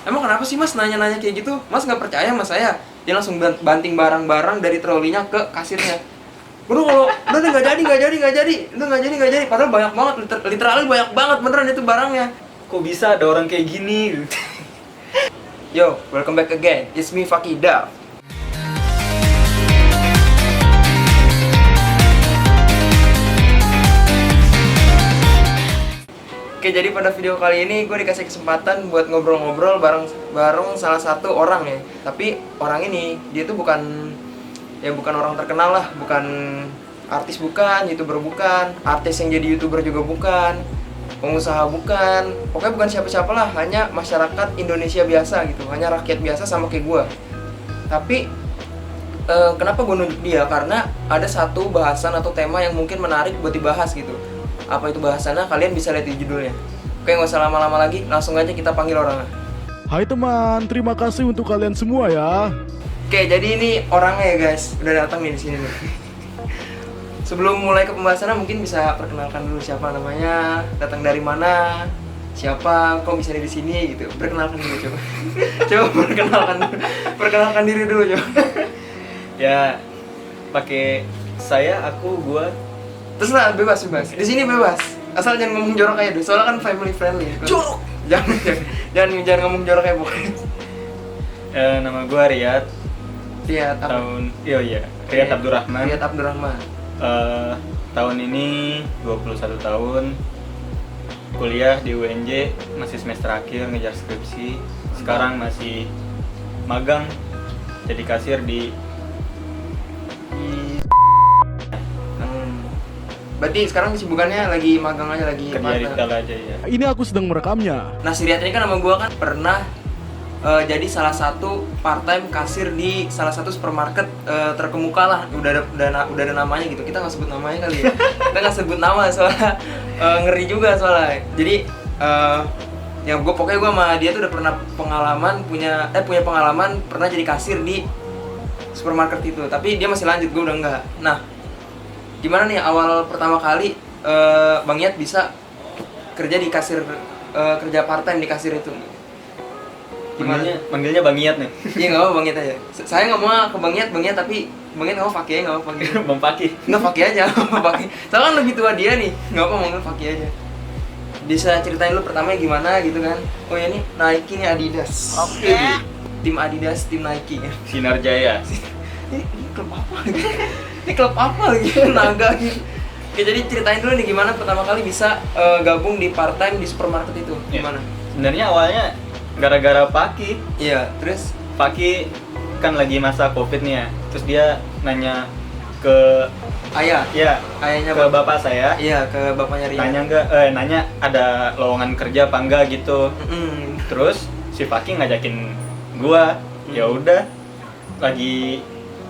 emang kenapa sih mas nanya-nanya kayak gitu? Mas nggak percaya sama saya? Dia langsung banting barang-barang dari trolinya ke kasirnya. Bro, kalau udah nggak jadi. Padahal banyak banget, literally banyak banget beneran itu barangnya. Kok bisa ada orang kayak gini? Yo, welcome back again. It's me Fakih Dav. Oke, jadi pada video kali ini gue dikasih kesempatan buat ngobrol-ngobrol bareng salah satu orang ya. Tapi orang ini dia tuh bukan orang terkenal lah, bukan artis, bukan YouTuber, bukan artis yang jadi YouTuber juga, bukan pengusaha, bukan, pokoknya bukan siapa-siapa lah, hanya masyarakat Indonesia biasa gitu, hanya rakyat biasa sama kayak gue. Tapi kenapa gue nunjuk dia? Karena ada satu bahasan atau tema yang mungkin menarik buat dibahas gitu. Apa itu bahasannya? Kalian bisa lihat di judulnya. Oke, nggak usah lama-lama lagi, langsung aja kita panggil orangnya. Hai teman, terima kasih untuk kalian semua ya. Oke, jadi ini orangnya ya guys, udah datang nih di sini nih. Sebelum mulai ke pembahasannya, mungkin bisa perkenalkan dulu siapa namanya, datang dari mana, siapa, kok bisa di sini gitu. Perkenalkan dulu coba. Coba perkenalkan diri dulu coba. Ya, pakai saya, aku, gua. Terserah, bebas. Di sini bebas. Asal jangan ngomong jorok aja deh, soalnya kan family friendly. Jorok. Jangan ngomong jorok kayak bukan. Nama gua Riyad. Riyad apa? Riyad Abdurrahman. Riyad Abdurrahman. Tahun ini 21 tahun. Kuliah di UNJ, masih semester akhir ngejar skripsi. Sekarang masih magang jadi kasir di Berarti sekarang kesibukannya lagi magang aja, lagi kerja retail aja ya. Ini aku sedang merekamnya. Nah, si Riyad ini kan sama gua kan pernah jadi salah satu part-time kasir di salah satu supermarket terkemuka lah. Udah ada namanya gitu. Kita nggak sebut namanya kali ya. Kita nggak sebut nama soalnya ngeri juga soalnya. Jadi yang pokoknya gue sama dia tuh udah pernah punya pengalaman pernah jadi kasir di supermarket itu. Tapi dia masih lanjut, gue udah enggak. Nah, gimana nih awal pertama kali Bang Yat bisa kerja di kasir, kerja part-time di kasir itu? Manggilnya Bang Yat nih. Iya, nggak apa Bang Yat aja. Saya nggak mau ke Bang Yat, tapi Bang Yat nggak mau Fakih, nggak mau Fakih. Bang Fakih. Nggak Fakih aja, Fakih. Soalnya kan lebih tua dia nih, nggak apa manggil Fakih aja. Bisa ceritain lu pertamanya gimana gitu kan? Oh ya nih Nike nih Adidas. Oke. Tim Adidas, tim Nike. Sinar Jaya. Ini klub apa lagi? Ini klub apa lagi? Naga gitu. Oke, jadi ceritain dulu nih gimana pertama kali bisa gabung di part time di supermarket itu. Gimana? Sebenarnya awalnya gara-gara Fakih. Iya, terus Fakih kan lagi masa Covid nih ya. Terus dia nanya ke ayahnya ke bapak saya. Iya, ke bapaknya Rian. Nanya ada lowongan kerja apa enggak gitu. Mm-mm. Terus si Fakih ngajakin gua, ya udah lagi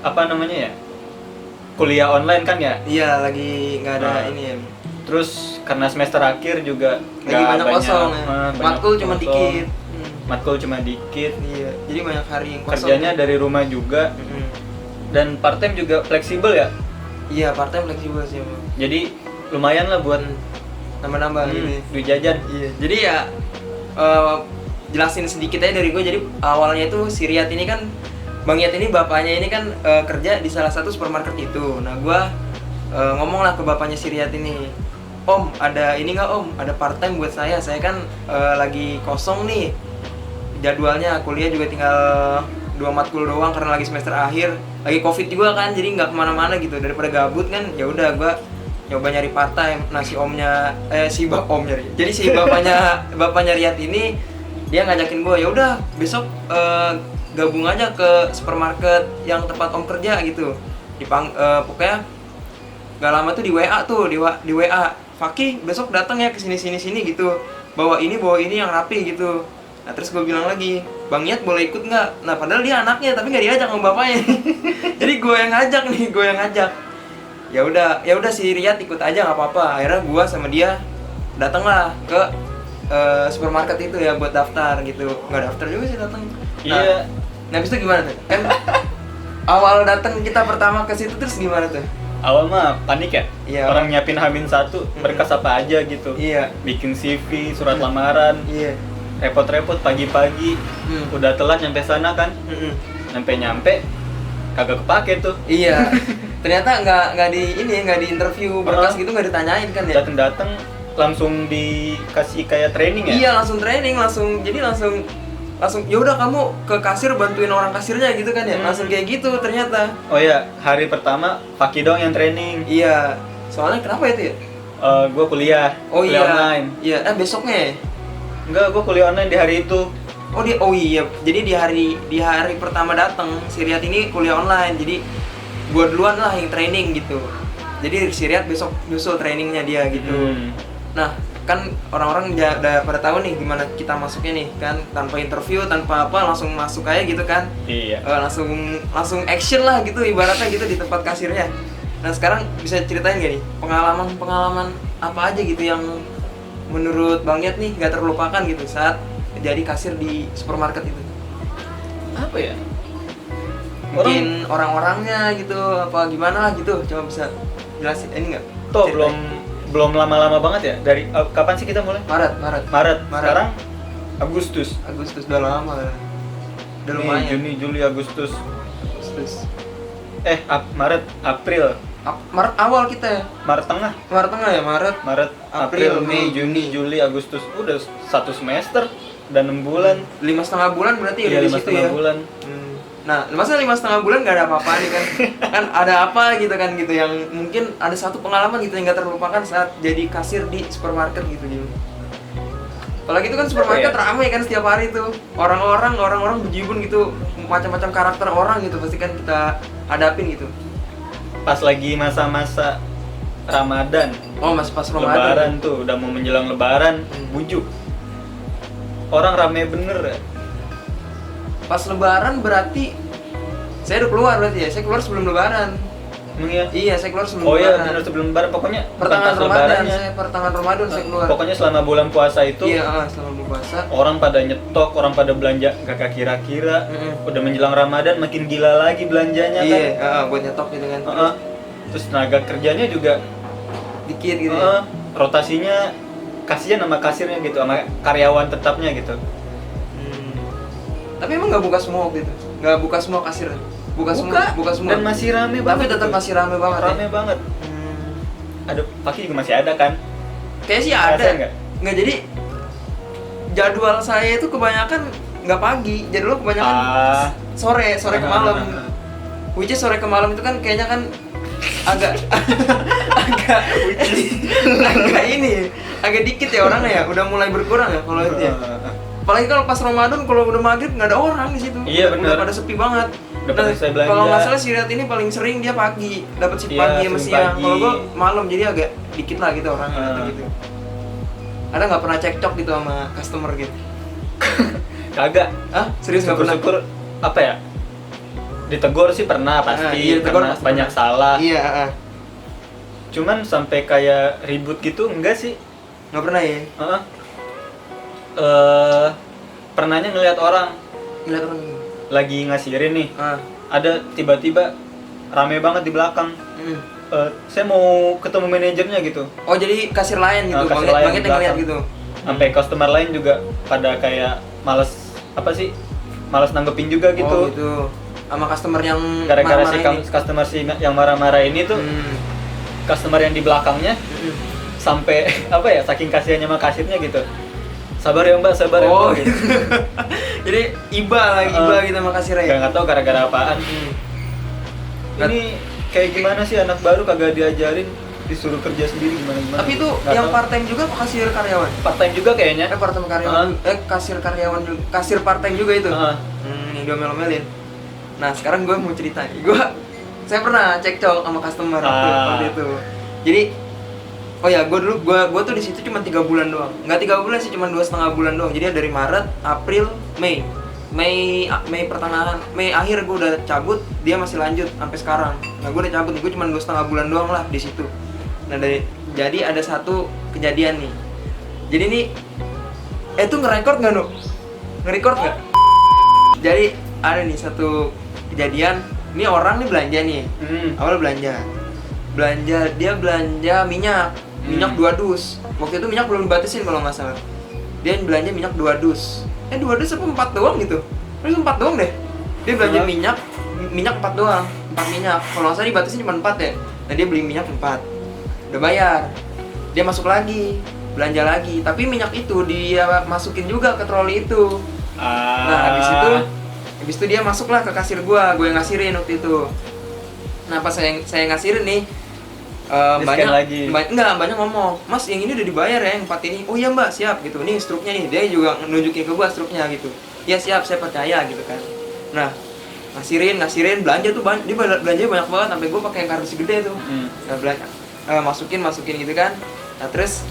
apa namanya ya? Kuliah online kan ya? Iya, lagi nggak ada ini ya. Terus karena semester akhir juga Lagi banyak kosong ya. Matkul cuma dikit. Matkul cuma dikit. Iya, jadi banyak hari yang kosong. Kerjanya dari rumah juga. Dan part time juga fleksibel ya. Iya, part time fleksibel sih emang. Jadi lumayan lah buat nambah-nambah gitu. duit jajan. Iya. Jadi ya jelasin sedikit aja dari gue. Jadi awalnya itu si Riyad ini kan, Bang Yat ini bapaknya ini kan kerja di salah satu supermarket itu. Nah, gue ngomong lah ke bapaknya si Riyad ini, Om, ada ini nggak Om? Ada part time buat saya. Saya kan lagi kosong nih. Jadwalnya kuliah juga tinggal 2 matkul doang karena lagi semester akhir. Lagi Covid juga kan, jadi nggak kemana-mana gitu. Daripada gabut kan, ya udah gue nyoba nyari part time. Nah, jadi si bapaknya Riyad ini dia ngajakin gue, ya udah besok gabung aja ke supermarket yang tempat Om kerja gitu. Pokoknya gak lama tuh di WA Fakih besok datang ya ke sini gitu, bawa ini yang rapi gitu. Nah, terus gue bilang lagi, Bang Yat boleh ikut nggak? Nah, padahal dia anaknya tapi nggak diajak sama bapaknya. Jadi gue yang ngajak. Ya udah si Riyad ikut aja nggak apa-apa. Akhirnya gue sama dia datanglah ke supermarket itu ya buat daftar gitu. Nggak daftar juga sih datang. Iya. Nah, habis itu gimana tuh? Kan awal datang kita pertama ke situ terus gimana tuh? Awal mah panik ya. Iya. Orang nyiapin H-1 berkas apa aja gitu. Iya. Bikin CV, surat lamaran. Iya. repot-repot pagi-pagi, udah telat nyampe sana kan, nyampe kagak kepake tuh. Iya. Ternyata nggak di interview berkas gitu, nggak ditanyain kan ya. Dateng langsung dikasih kayak training ya. Iya, langsung training, langsung ya udah kamu ke kasir bantuin orang kasirnya gitu kan ya. Langsung kayak gitu ternyata. Oh ya, hari pertama Paki dong yang training. Iya. Soalnya kenapa itu ya? Gue kuliah online. Iya, besoknya ya? Enggak, gue kuliah online di hari itu. Oh iya, jadi di hari pertama datang si Riyad ini kuliah online. Jadi gua duluan lah yang training gitu. Jadi si Riyad besok nyusul trainingnya dia gitu. Nah, kan orang-orang udah pada tahu nih gimana kita masuknya nih kan, tanpa interview, tanpa apa, langsung masuk aja gitu kan. Iya. Langsung action lah gitu ibaratnya gitu di tempat kasirnya. Nah, sekarang bisa ceritain gak nih pengalaman apa aja gitu yang menurut Bang Yat nih gak terlupakan gitu saat jadi kasir di supermarket itu? Apa ya? Mungkin orang-orangnya gitu, apa gimana lah gitu, coba bisa jelasin ini nggak? Tuh belum lama-lama banget ya. Dari kapan sih kita mulai? Maret. Sekarang Agustus udah lama lah. Udah lumayan. Juni, Juli, Agustus. Maret, April. Maret awal kita ya? Maret tengah ya? Maret, April, Mei, Juni, Juli, Agustus. Udah 1 semester dan 6 bulan. 5,5 bulan berarti ya di situ ya? 5,5 bulan. Nah, masa 5,5 bulan gak ada apa-apa nih kan? Kan ada apa gitu kan gitu yang mungkin ada satu pengalaman gitu yang gak terlupakan saat jadi kasir di supermarket gitu. Apalagi itu kan supermarket ramai kan setiap hari tuh. Orang-orang bejibun gitu, macam-macam karakter orang gitu pasti kan kita hadapin gitu. Pas lagi masa-masa Ramadan. Oh, pas Ramadan. Lebaran tuh, udah mau menjelang Lebaran, bujuk. Orang rame bener ya. Pas Lebaran berarti saya udah keluar berarti ya. Saya keluar sebelum Lebaran. Emang ya? Iya, saya keluar sebelum Lebaran. Oh iya, Lebaran. bener sebelum Lebaran. Pokoknya pertengahan pas Ramadan. Lebarannya. Pertengahan Ramadan saya keluar. Pokoknya selama bulan puasa itu. Iya, selama bulan puasa. Orang pada nyetok, orang pada belanja gak kira-kira. Udah menjelang Ramadan makin gila lagi belanjanya kan. Iya, buat nyetok gitu kan. Terus tenaga kerjanya juga dikit gitu ya. Rotasinya kasihan sama kasirnya gitu, sama karyawan tetapnya gitu. Tapi emang nggak buka semua waktu itu? Nggak buka semua kasir? Buka semua? Dan masih rame banget. Tapi tetap masih rame banget. Rame banget. Ada Paki juga masih ada kan? Kayaknya sih ada. Nggak, jadi jadwal saya itu kebanyakan nggak pagi, jadwal kebanyakan sore ke malam. Which is sore ke malam itu kan kayaknya kan agak agak dikit ya orangnya ya, udah mulai berkurang ya kalau itu ya. Apalagi kalau pas Ramadan, kalau udah maghrib nggak ada orang di situ. Iya benar. Udah pada sepi banget. Belanja. Kalau nggak salah si Riyad ini paling sering dia pagi, dapat si pagi sama siang. Kalau gua malam jadi agak dikit lah gitu orangnya gitu. Ada nggak pernah cekcok gitu sama customer gitu? Kagak. Serius nggak pernah? Syukur apa ya? Ditegur sih pernah pasti, karena banyak salah. Iya. Cuman sampai kayak ribut gitu enggak sih? Nggak pernah ya? Pernahnya ngelihat orang lagi ngasirin nih, ada tiba-tiba rame banget di belakang. Saya mau ketemu manajernya gitu. Oh, jadi kasir lain gitu, kasir lain banget yang ngeliat gitu. Sampai customer lain juga pada kayak males nanggepin juga gitu. Oh gitu. Sama customer yang gara-gara marah-marah si customer yang marah-marah ini tuh, customer yang di belakangnya sampai apa ya, saking kasihannya sama kasirnya gitu. Sabar ya Mbak, sabar ya Mbak. Gitu. Jadi iba gitu sama kasirnya. Nggak tahu gara-gara apaan. Ini kayak gimana sih anak baru kagak diajarin, disuruh kerja sendiri gimana. Tapi itu yang part time juga apa kasir karyawan? Part time juga kayaknya. Part time karyawan. Kasir karyawan juga. Kasir part time juga itu. Yang diomel-omelin. Nah, sekarang gue mau cerita nih. Saya pernah cekcok sama customer waktu itu. Jadi gue tuh di situ cuma 3 bulan doang. Nggak 3 bulan sih, cuma 2,5 bulan doang. Jadi dari Maret, April, Mei pertengahan, Mei akhir gue udah cabut, dia masih lanjut sampai sekarang. Nah, gue udah cabut, gue cuma 2,5 bulan doang lah di situ. Nah, jadi ada satu kejadian nih. Jadi nih, itu ngerekord nggak, No? Ngerekord nggak? Jadi ada nih satu kejadian. Ini orang nih belanja nih. Awal belanja, dia belanja minyak 2 dus. Waktu itu minyak belum dibatasin kalau nggak salah. dia belanja minyak 2 dus. 2 dus apa 4 doang gitu? Terus 4 doang deh. Dia belanja minyak 4 doang, 4 minyak. Kalau nggak salah dibatasin cuma 4 ya. Nah dia beli minyak 4, udah bayar. Dia masuk lagi, belanja lagi. Tapi minyak itu dia masukin juga ke troli itu. Nah habis itu dia masuklah ke kasir gue yang ngasirin waktu itu. Nah pas saya ngasirin nih, banyak ngomong, Mas yang ini udah dibayar ya, yang 4 ini. Oh iya Mbak, siap gitu. Nih struknya nih, dia juga nunjukin ke gua struknya gitu. Ya siap, saya percaya gitu kan. Nah ngasirin belanja tuh dia belanja banyak banget sampai gua pakai kardus gede tuh. Nah belanja masukin gitu kan. Nah terus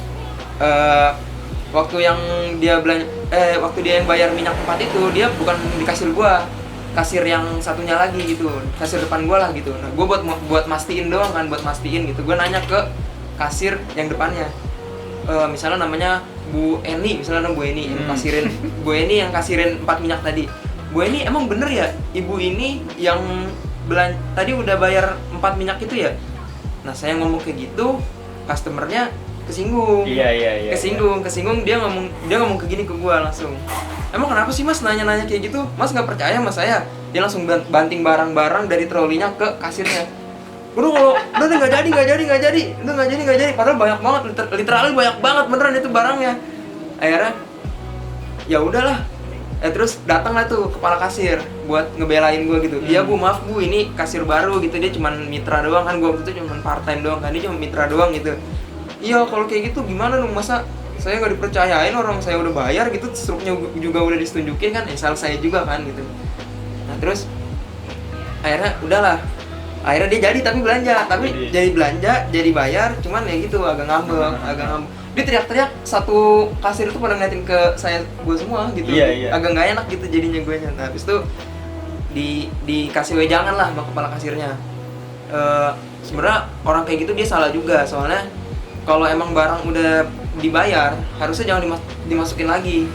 waktu yang dia yang bayar minyak 4 itu, dia bukan di kasir gua, kasir yang satunya lagi gitu, kasir depan gua lah gitu. Nah gua buat mastiin doang kan, gitu. Gua nanya ke kasir yang depannya, misalnya namanya Bu Eni, yang kasirin Bu Eni yang kasirin 4 minyak tadi. Bu Eni, emang bener ya ibu ini yang tadi udah bayar 4 minyak itu ya? Nah saya ngomong kayak gitu, customernya kesinggung. Iya. Kesinggung, dia ngomong ke gini ke gua langsung. Emang kenapa sih Mas nanya-nanya kayak gitu? Mas nggak percaya sama saya? Dia langsung banting barang-barang dari trolinya ke kasirnya. Udah nggak jadi. Padahal banyak banget, literally banyak banget beneran itu barangnya. Akhirnya, ya udahlah. Terus datanglah tuh kepala kasir buat ngebelain gue gitu. Iya Bu, maaf Bu, ini kasir baru gitu. Dia cuman mitra doang kan, gue waktu itu cuman part time doang kan. Dia cuma mitra doang gitu. Iya kalau kayak gitu gimana dong, masa saya nggak dipercayain, orang saya udah bayar gitu, struknya juga udah ditunjukin kan, salah saya juga kan gitu. Nah terus akhirnya udahlah, akhirnya dia jadi jadi bayar, cuman ya gitu agak ngambek. Dia teriak-teriak, satu kasir itu pada ngeliatin ke gue semua gitu. Agak nggak enak gitu jadinya gue nya. Nah habis itu dikasih wejangan lah sama kepala kasirnya. Sebenarnya orang kayak gitu dia salah juga, soalnya kalau emang barang udah dibayar, harusnya jangan dimasukin lagi.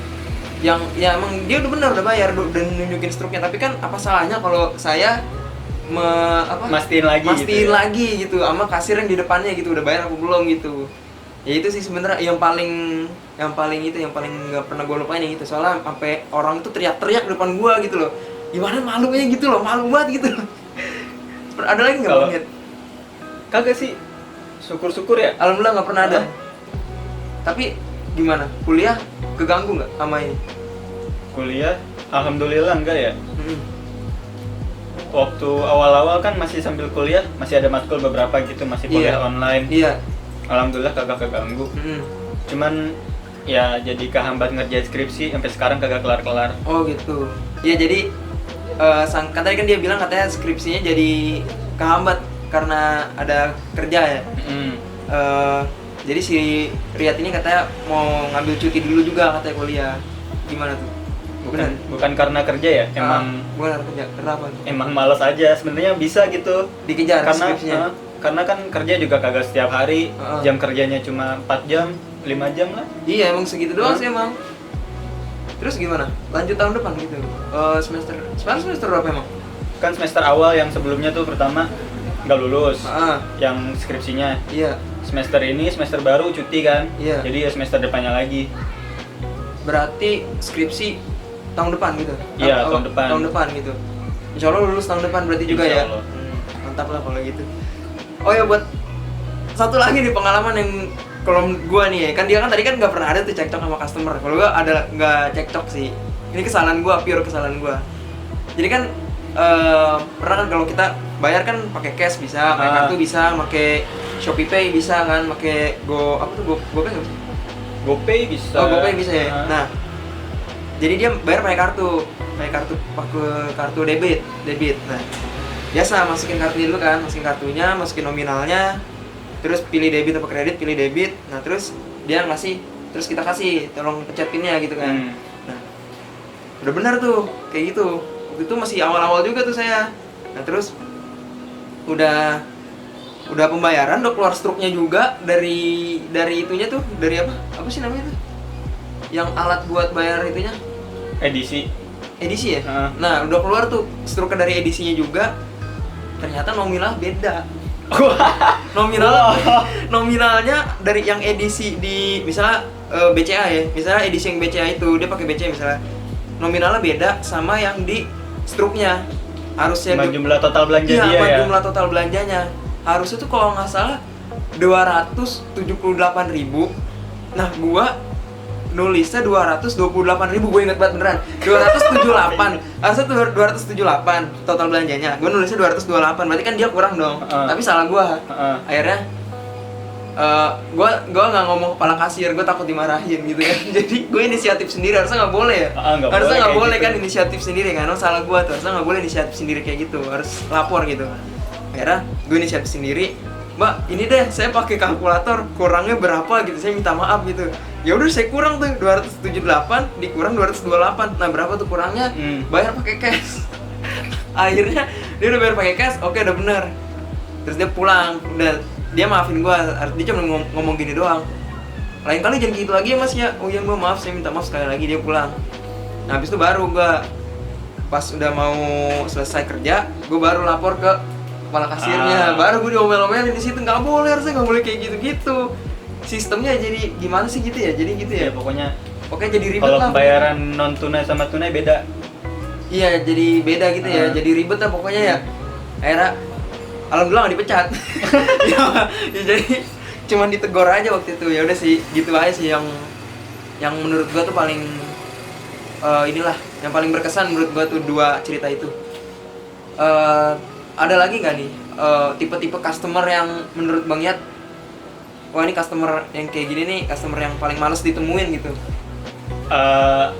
Ya emang dia udah benar udah bayar, udah nunjukin struknya, tapi kan apa salahnya kalau saya mastiin lagi gitu sama kasir yang di depannya gitu, udah bayar apa belum gitu. Ya itu sih sebenarnya yang paling nggak pernah gue lupain yang itu, soalnya sampai orang itu teriak-teriak depan gue gitu loh. Gimana malunya gitu loh, malu banget gitu loh. Ada lagi nggak Bang? Kagak sih. Syukur-syukur ya. Alhamdulillah nggak pernah ada. Tapi gimana? Kuliah keganggu nggak sama ini? Kuliah, alhamdulillah enggak ya. Waktu awal-awal kan masih sambil kuliah, masih ada matkul beberapa gitu, masih kuliah online. Iya. Alhamdulillah kagak keganggu. Cuman ya jadi kehambat ngerjain skripsi, sampai sekarang kagak kelar-kelar. Oh gitu. Ya jadi katanya kan dia bilang katanya skripsinya jadi kehambat karena ada kerja ya. Jadi si Riyad ini katanya mau ngambil cuti dulu juga katanya kuliah. Gimana tuh? Bukan karena kerja ya, emang bukan kerja, kenapa? Emang malas aja sebenarnya, bisa gitu dikejar skripsinya. Karena kan kerja juga kagak setiap hari, jam kerjanya cuma 4 jam, 5 jam lah. Iya, emang segitu doang sih emang. Terus gimana? Lanjut tahun depan gitu. Semester berapa emang? Kan semester awal yang sebelumnya tuh pertama nggak lulus, yang skripsinya. Iya. Semester ini semester baru cuti kan. Iya. Jadi ya semester depannya lagi. Berarti skripsi tahun depan gitu. Iya, tahun depan gitu. Insya Allah lulus tahun depan berarti juga ya. Mantap lah kalau gitu. Oh ya, buat satu lagi nih pengalaman yang kalau gua nih, kan dia kan tadi kan nggak pernah ada tuh cekcok sama customer. Kalau gua ada nggak cekcok sih. Ini kesalahan gua, pure kesalahan gua. Jadi kan pernah kan kalau kita bayar kan pakai cash bisa, pakai kartu bisa, pakai Shopee Pay bisa kan, pakai GoPay nggak bisa? GoPay bisa. Oh, GoPay bisa ya. Nah, jadi dia bayar pakai kartu debit. Nah, biasa masukin kartu dulu kan, masukin kartunya, masukin nominalnya, terus pilih debit apa kredit, pilih debit. Nah, terus dia ngasih, terus kita kasih, tolong pencet pinnya gitu kan. Nah, udah benar tuh kayak gitu. Waktu itu masih awal-awal juga tuh saya. Nah, terus udah pembayaran, udah keluar struknya juga dari itunya tuh, dari apa sih namanya tuh, yang alat buat bayar itunya, edisi ya. Nah udah keluar tuh struknya dari edisinya juga, ternyata nominal beda. Nominalnya dari yang edisi di misalnya BCA ya, misalnya edisi yang BCA itu dia pakai BCA misalnya nominalnya beda sama yang di struknya, harusnya jumlah total belanja iya, dia ya. jumlah total belanjanya harusnya tuh kalau nggak salah 278.000. Nah gua nulisnya 228.000, gue inget banget beneran 278, harusnya tuh 278 total belanjanya, gue nulisnya 228, berarti kan dia kurang dong. Tapi salah gue. Akhirnya gue nggak ngomong kepala kasir, gue takut dimarahin gitu kan. Jadi gue inisiatif sendiri, harusnya nggak boleh ya. Harusnya nggak boleh gitu kan, inisiatif sendiri kan. Salah gue tuh, harusnya nggak boleh inisiatif sendiri kayak gitu, harus lapor gitu. Akhirnya gue inisiatif sendiri, Mbak, ini deh saya pakai kalkulator, kurangnya berapa gitu, saya minta maaf gitu. Ya udah saya kurang tuh 278 dikurang 228. Nah, berapa tuh kurangnya? Bayar pakai cash. Akhirnya dia udah bayar pakai cash, oke udah bener. Terus dia pulang, udah dia maafin gua, dia cuma ngomong gini doang. Lain kali jangan gitu lagi ya Mas ya. Oh iya Mbak, maaf, saya minta maaf sekali lagi. Dia pulang. Nah, habis itu baru gua pas udah mau selesai kerja, gua baru lapor ke kepala kasirnya. Baru gua diomel-omelin di situ, nggak boleh, harusnya nggak boleh kayak gitu-gitu. Sistemnya jadi gimana sih gitu ya? Jadi gitu ya. Pokoknya jadi ribet kalau lah. Kalau pembayaran non tunai sama tunai beda. Iya, jadi beda gitu ya. Jadi ribet lah pokoknya ya. Akhirnya alhamdulillah nggak dipecat. ya jadi cuman ditegur aja waktu itu. Ya udah sih, gitu aja sih yang menurut gua tuh paling inilah yang paling berkesan menurut gua tuh dua cerita itu. Ada lagi nggak nih tipe-tipe customer yang menurut Bang Yat, wah ini customer yang kayak gini nih, customer yang paling males ditemuin gitu?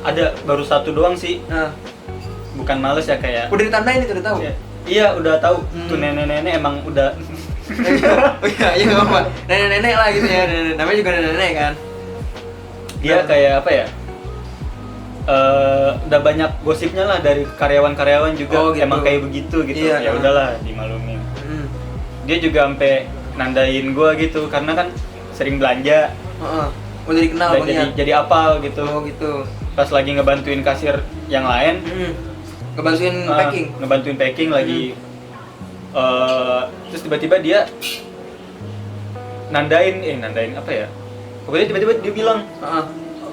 Ada baru satu doang sih. Bukan males ya, kayak udah ditandain itu, udah tahu? Iya udah tahu. Tuh nenek-nenek emang udah oh iya nggak apa-apa, nenek-nenek lah gitu ya, namanya juga nenek kan. Dia kayak apa ya, udah banyak gosipnya lah dari karyawan-karyawan juga. Gitu. Emang kayak begitu gitu. Iya, ya udahlah dimaklumin. Dia juga sampai nandain gua gitu karena kan sering belanja. Oh jadi kenal Bang Yat. Jadi apal gitu. Oh gitu. Pas lagi ngebantuin kasir yang lain, ngebantuin packing lagi. Terus tiba-tiba dia nandain apa ya? Pokoknya tiba-tiba dia bilang,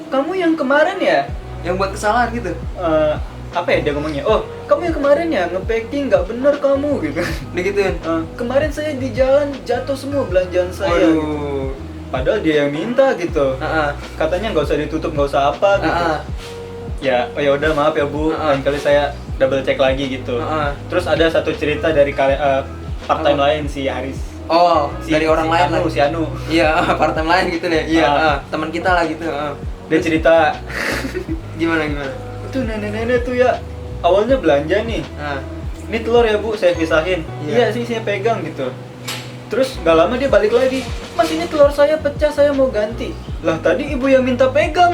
kamu yang kemarin ya? Yang buat kesalahan gitu? Apa ya dia ngomongnya? Oh, kamu yang kemarin ya nge-packing nggak bener kamu gitu. Digituin? Kemarin saya di jalan jatuh semua belanjaan saya. Gitu. Padahal dia yang minta gitu. Katanya nggak usah ditutup, nggak usah apa gitu. Ya, oh ya udah maaf ya Bu, lain kali saya double check lagi gitu. Terus ada satu cerita dari part time lain si Haris. Oh, dari orang lain lah. Si Anu. Iya, part time lain gitu deh. Iya, teman kita lah gitu. Dia cerita gimana? Itu nenek-nenek tuh ya awalnya belanja nih. Ini telur ya Bu, saya pisahin. Iya sih, saya pegang gitu. Terus gak lama dia balik lagi. Mas, ini telur saya pecah, saya mau ganti. Lah tadi ibu yang minta pegang.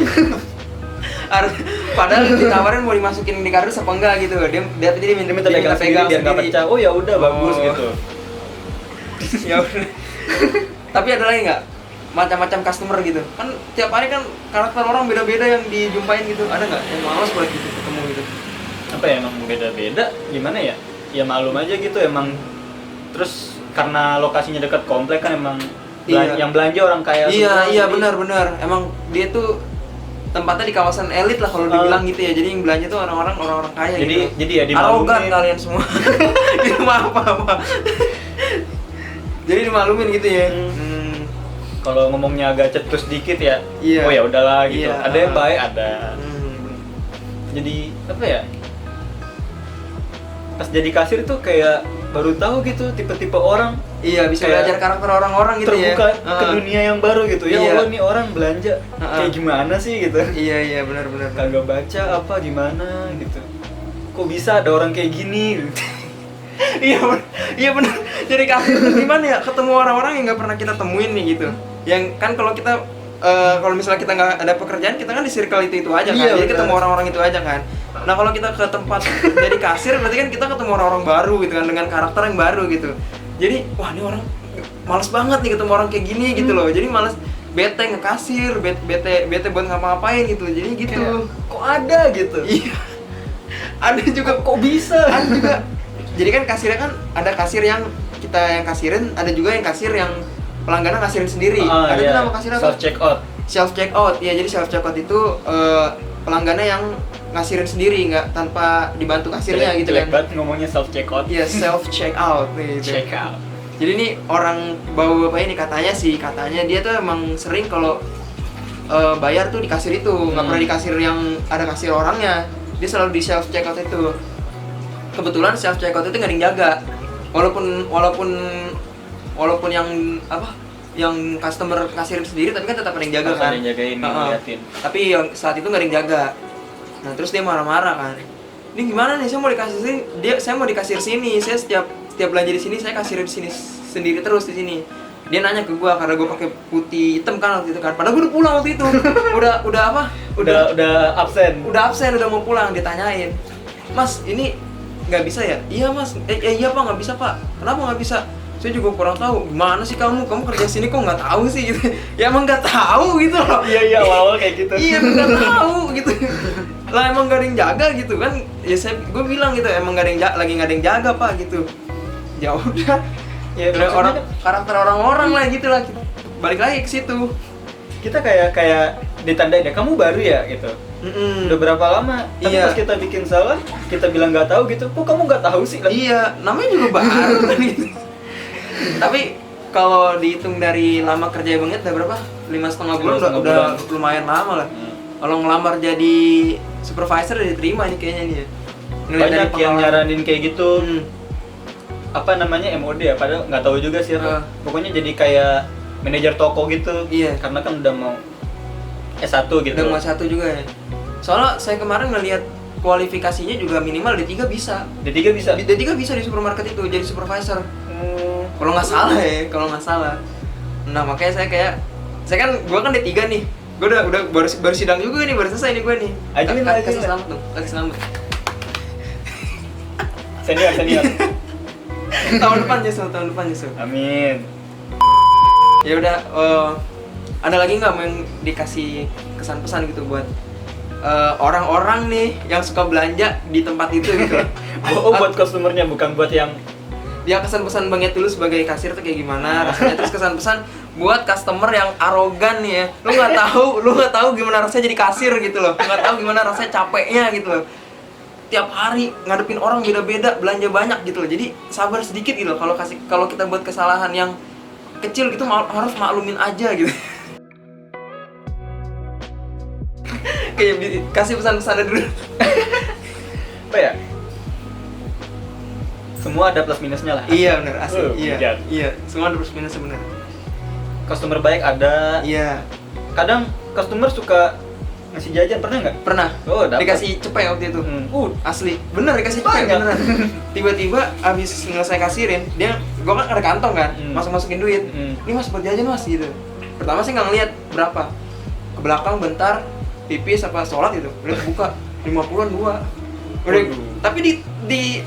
Padahal ditawarin mau dimasukin di kardus apa enggak gitu. Dia minta pegang biar nggak pecah. Oh ya udah bagus gitu. Ya udah. Tapi ada lagi nggak macam-macam customer gitu? Kan tiap hari kan karakter orang beda-beda yang dijumpain gitu. Ada nggak yang malas buat gitu ketemu gitu? Apa ya, emang beda-beda? Gimana ya? Ya maklum aja gitu emang. Terus karena lokasinya dekat komplek kan emang yang belanja orang kaya. Iya benar. Emang dia tuh tempatnya di kawasan elit lah kalau dibilang gitu ya. Jadi yang belanja tuh orang-orang kaya gitu. Jadi ya dimaklumin. Arogan kalian semua. Apa. Jadi dimaklumin gitu ya. Kalau ngomongnya agak cetus dikit ya. Iya. Oh ya udahlah gitu. Iya. Ada yang baik, ada. Jadi apa ya? Pas jadi kasir tuh kayak baru tahu gitu tipe-tipe orang. Iya, bisa belajar karakter orang-orang gitu terbuka ya. Terbuka ke dunia yang baru gitu. Ya Allah, nih orang belanja kayak gimana sih gitu. Iya, benar. Kagak baca apa gimana gitu. Kok bisa ada orang kayak gini? Iya benar. Jadi kasir itu gimana ya? Ketemu orang-orang yang nggak pernah kita temuin nih gitu. Yang kan kalau kita kalau misalnya kita nggak ada pekerjaan, kita kan di circle itu aja kan. Jadi ketemu orang-orang itu aja kan. Nah kalau kita ke tempat jadi kasir, berarti kan kita ketemu orang-orang baru gitu kan, dengan karakter yang baru gitu. Jadi wah ini orang males banget nih ketemu orang kayak gini gitu loh. Jadi males, bete ngekasir, bete buat ngapa-ngapain gitu. Jadi gitu. Kayak, kok ada gitu? Iya. Ada juga kok bisa? Ada juga. Jadi kan kasirnya kan ada kasir yang kita yang kasirin, ada juga yang kasir yang pelanggan kasirin sendiri. Ada tuh nama kasir apa? Self check out. self checkout. Ya, jadi self checkout itu pelanggannya yang ngasirin sendiri, nggak tanpa dibantu kasirnya gitu kan. Jelek banget ngomongnya self checkout. Iya, self checkout nih. Check out. Jadi ini orang bapak ini katanya dia tuh emang sering kalau bayar tuh di kasir itu, nggak pernah di kasir yang ada kasir orangnya. Dia selalu di self checkout itu. Kebetulan self checkout itu nggak ada yang jaga. Walaupun yang yang customer kasirin sendiri, tapi kan tetap ada yang jaga kan. Ada yang jagain, ngeliatin. Tapi yang saat itu nggak ada yang jaga. Nah terus dia marah-marah kan. Ini gimana nih? Saya mau dikasir sini. Saya setiap belanja di sini saya kasir di sini sendiri terus di sini. Dia nanya ke gua karena gua pakai putih hitam kan waktu itu kan. Padahal gua udah pulang waktu itu. Udah absen. Udah absen, udah mau pulang. Ditanyain, Mas ini nggak bisa ya? Iya Mas. Iya Pak, nggak bisa Pak. Kenapa nggak bisa? Saya juga kurang tahu. Gimana sih kamu kerja sini kok nggak tahu sih gitu? Ya emang nggak tahu gitu loh. Iya awal kayak gitu. Iya nggak tahu gitu. Lah emang gak ada yang jaga gitu kan? Ya gue bilang gitu, emang gak ada yang nggak ada yang jaga Pak gitu. Ya udah. Ya karakter orang-orang lah gitu lah. Balik lagi ke situ. Kita kayak ditandain ya, kamu baru ya gitu. Udah berapa lama? Tapi pas kita bikin salah, kita bilang nggak tahu gitu. Kok kamu nggak tahu sih? Iya, namanya juga baru kan gitu. Tapi kalau dihitung dari lama kerja banget udah berapa? 5,5 bulan udah lumayan lama lah. Kalau ngelamar jadi supervisor udah diterima nih kayaknya nih ya. Banyak yang nyaranin kayak gitu. Apa namanya MOD ya? Padahal nggak tahu juga sih. Pokoknya jadi kayak manajer toko gitu. Iya. Karena kan udah mau S1 gitu. Udah mau S1 juga ya. Soalnya saya kemarin ngelihat kualifikasinya juga minimal D3 bisa. D3 bisa? D3 bisa di supermarket itu jadi supervisor. Kalau nggak salah. Nah makanya saya kan gue kan D3 nih. Gue udah baru sidang juga nih, baru selesai nih gue nih. Kasih selamat dong, kasih selamat. Senior. tahun depan nyusul. Amin. Ya udah, ada lagi nggak yang dikasih kesan-pesan gitu buat orang-orang nih yang suka belanja di tempat itu gitu? Buat customernya, bukan buat yang dia kesan-pesan Bang Yet dulu sebagai kasir tuh kayak gimana rasanya, terus kesan-pesan buat customer yang arogan nih ya, lu nggak tahu gimana rasanya jadi kasir gitu loh, nggak tahu gimana rasanya capeknya gitu loh, tiap hari ngadepin orang beda-beda, belanja banyak gitu loh, jadi sabar sedikit gitu loh, kalau kita buat kesalahan yang kecil gitu harus maklumin aja gitu. Kayak kasih pesan-pesannya dulu. apa ya? Semua ada plus minusnya lah. Iya benar, asli. Iya. Iya, semua ada plus minus sebenarnya. Customer baik ada. Iya. Kadang customer suka ngasih jajan, pernah nggak? Pernah. Oh, dapet. Dikasih cepet waktu itu. Asli. Bener dikasih cepet Banyak. beneran. Tiba-tiba abis selesai kasirin, gua kan ada kantong kan, masukin duit. Ini Mas buat jajan Mas gitu. Pertama sih nggak ngeliat berapa. Ke belakang bentar, pipis apa sholat gitu. Udah buka 50-an 2. Udah,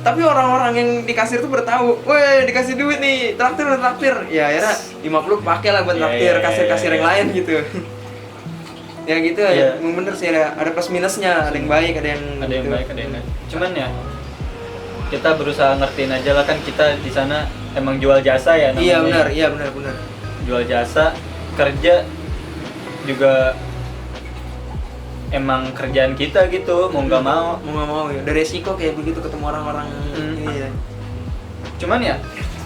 tapi orang-orang yang di kasir tuh bertahu, weh dikasih duit nih, traktir. Ya akhirnya 50 pakai lah buat traktir kasir-kasir yang lain gitu. Ya gitu ya, bener sih ada plus minusnya, ada yang baik, ada yang baik, ada yang enggak. Cuman ya kita berusaha ngertiin aja lah, kan kita di sana emang jual jasa ya namanya. Iya benar. Jual jasa, kerja juga emang kerjaan kita gitu, mau nggak mau ya. Ada resiko kayak begitu ketemu orang-orang ini ya. Cuman ya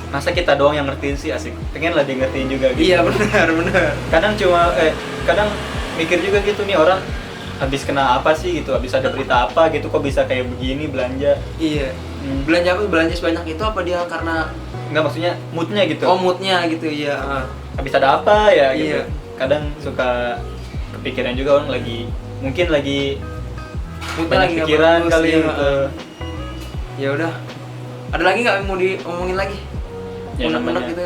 masa kita doang yang ngertiin sih, asik. Pengen lah dia ngertiin juga gitu. Iya benar. Kadang mikir juga gitu nih, orang habis kena apa sih gitu, habis ada berita apa gitu, kok bisa kayak begini belanja. Iya. Belanja sebanyak itu apa dia karena nggak, maksudnya moodnya gitu. Oh moodnya gitu ya. Habis ada apa ya gitu. Iya. Kadang suka kepikiran juga, orang mungkin lagi banyak pikiran kali gitu. Ya udah. Ada lagi nggak yang mau diomongin lagi? Ya Unek-unek gitu.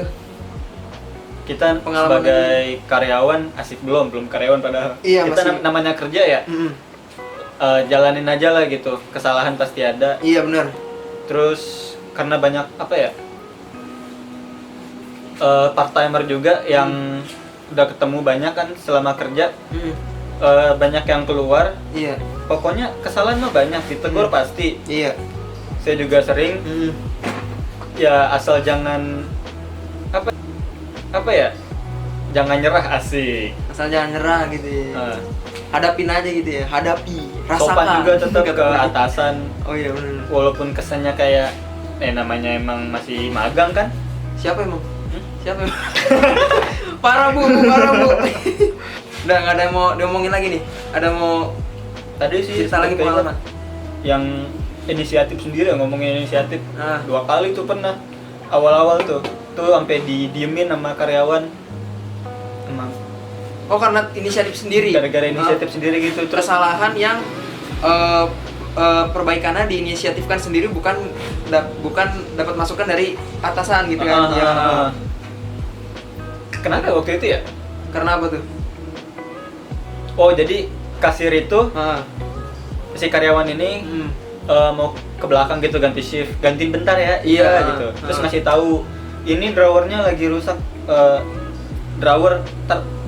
Kita Pengalaman sebagai karyawan asik, belum karyawan padahal. Iya, kita masih. namanya kerja ya. Jalanin aja lah gitu. Kesalahan pasti ada. Iya benar. Terus karena banyak apa ya? Part timer juga yang udah ketemu banyak kan selama kerja. Banyak yang keluar. Iya. Pokoknya kesalahan mah banyak, ditegur pasti. Iya. Saya juga sering. Ya asal jangan apa ya, jangan nyerah, asik. Asal jangan nyerah gitu ya. Hadapin aja gitu ya, hadapi, rasakan. Sopan juga tetap ke atasan. Oh iya benar. Walaupun kesannya kayak namanya emang masih magang kan. Siapa emang? Siapa emang? Parah bu. Udah nggak ada yang mau diomongin lagi nih. Ada mau Tadi sih cerita lagi pengalaman? Yang inisiatif sendiri, ngomongin inisiatif. 2 kali tuh pernah. Awal-awal tuh sampai didiemin sama karyawan. Emang. Oh karena inisiatif sendiri. Gara-gara inisiatif sendiri gitu. Terus kesalahan yang perbaikannya diinisiatifkan sendiri, bukan dapat masukan dari atasan gitu kan. Kenapa waktu itu ya? Karena apa tuh? Oh jadi kasir itu si karyawan ini mau ke belakang gitu, ganti shift, gantiin bentar ya, gitu. Terus ngasih tahu ini drawernya lagi rusak, drawer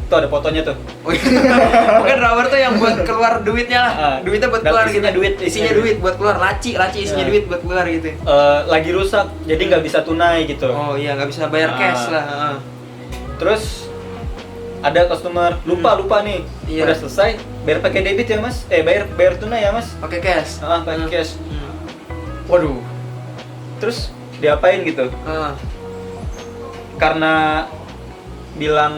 tuh ada fotonya tuh. Bukan drawer tuh yang buat keluar duitnya lah. Duitnya buat keluar gitu. Isinya duit buat keluar, laci isinya duit buat keluar gitu. Lagi rusak, jadi nggak bisa tunai gitu. Oh iya, nggak bisa bayar cash lah. Terus ada customer lupa nih, udah selesai, bayar pakai debit ya mas, bayar tunai ya mas, pakai cash. Pakai cash. Waduh, terus diapain gitu? Karena bilang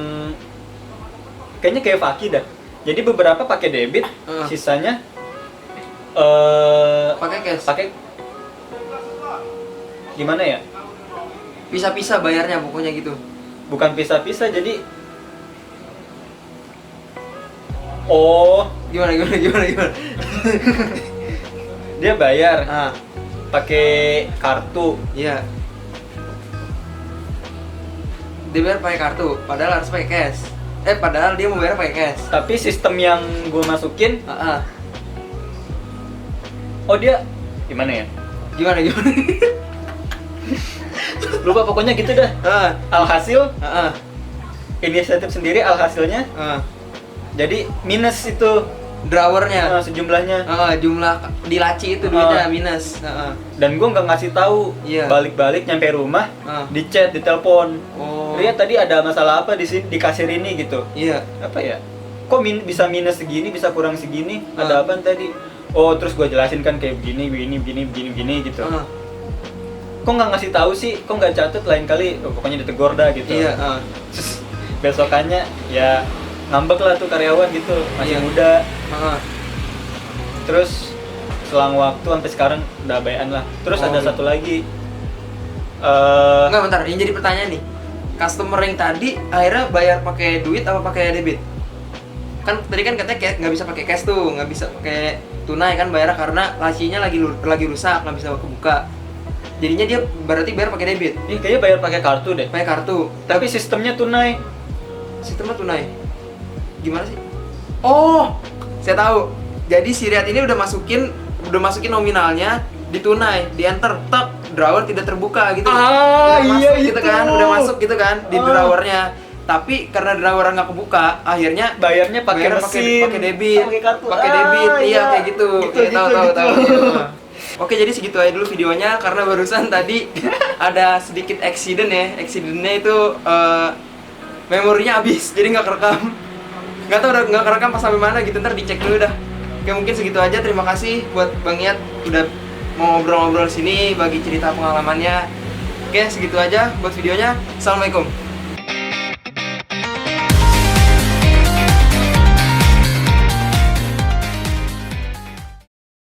kayaknya kayak Faki dah. Jadi beberapa pakai debit, sisanya pakai cash. Pakai gimana ya? Pisah-pisah bayarnya pokoknya gitu. Bukan pisah-pisah, jadi gimana? Dia bayar pakai kartu. Iya. Dia bayar pakai kartu, padahal harus pakai cash. Padahal dia mau bayar pakai cash. Tapi sistem yang gue masukin, dia gimana ya? Gimana? Lupa pokoknya gitu dah. Alhasil, inisiatif sendiri, alhasilnya, jadi minus itu drawernya, sejumlahnya. Jumlah di laci itu duitnya minus. Dan gue nggak ngasih tahu. Balik-balik nyampe rumah, di chat, di telepon. Ria tadi ada masalah apa di sini, di kasir ini gitu. Iya. Apa ya? Kok bisa minus segini, bisa kurang segini? Ada apa tadi? Terus gue jelasin kan kayak begini gitu. Kok nggak ngasih tahu sih? Kok nggak catat, lain kali pokoknya ditegur dah gitu. Iya. Terus besokannya ya ngambek lah tuh karyawan gitu, masih muda. Terus selang waktu sampai sekarang udah bayan lah. Terus ada satu lagi. Enggak, bentar, yang jadi pertanyaan nih. Customer yang tadi akhirnya bayar pakai duit apa pakai debit? Kan tadi kan katanya nggak bisa pakai cash tuh, nggak bisa pakai tunai kan, bayar karena lacinya lagi rusak, nggak bisa kebuka. Jadinya dia berarti bayar pakai debit. Kayaknya bayar pakai kartu deh. Pakai kartu. Tapi sistemnya tunai. Sistemnya tunai. Gimana sih? Saya tahu. Jadi si Riyad ini udah masukin nominalnya di tunai, di enter, tek, drawer tidak terbuka gitu. Udah masuk gitu kan, udah masuk gitu kan di drawernya. Tapi karena drawer nggak kebuka, akhirnya bayarnya pakai mesin, pakai debit, pakai debit, kayak gitu. Tahu. Oke, jadi segitu aja dulu videonya karena barusan tadi ada sedikit accidentnya itu memorinya habis, jadi nggak kerekam. Nggak tahu udah nggak kerekam pas sampai mana gitu, ntar dicek dulu dah. Oke, mungkin segitu aja. Terima kasih buat Bang Iyad udah mau ngobrol-ngobrol sini, bagi cerita pengalamannya. Oke, segitu aja buat videonya. Assalamualaikum.